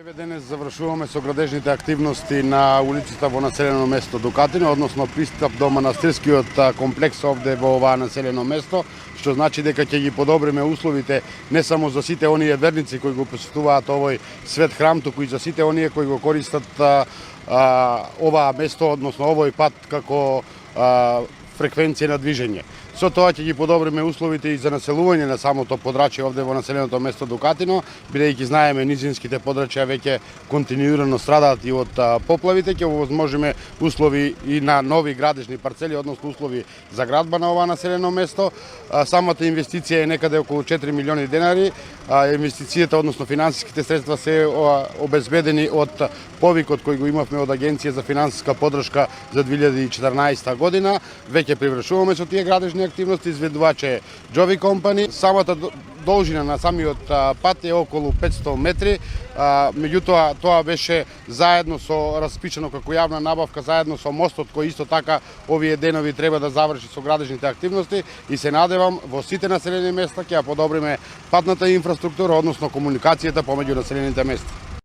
Еве денес завршуваме со градежните активности на улицата во населено место Дукатино, односно пристап до манастирскиот комплекс овде во оваа населено место, што значи дека ќе ги подобриме условите не само за сите оние верници кои го посетуваат овој свет храм, туку и за сите оние кои го користат оваа место, односно овој пат како фреквенција на движење. Со тоа ќе ги подобриме условите и за населување на самото подрачје овде во населеното место Дукатино, бидејќи знаеме низинските подрачја веќе континуирано страдаат и од поплавите, ќе овозможиме услови и на нови градежни парцели, односно услови за градба на ова населено место. Самата инвестиција е некаде околу 4 милиони денари. Инвестицијата, односно финансиските средства се обезбедени од повикот кој го имавме од Агенција за финансиска поддршка за 2014 година. Веќе привршуваме со тие градежни активности, изведувач е Джови Компани. Самата должина на самиот пат е околу 500 метри, меѓутоа тоа беше заедно со распишано како јавна набавка, заедно со мостот кој исто така овие денови треба да заврши со градежните активности и се надевам во сите населени места ќе ја подобриме патната инфраструктура, односно комуникацијата помеѓу населените места.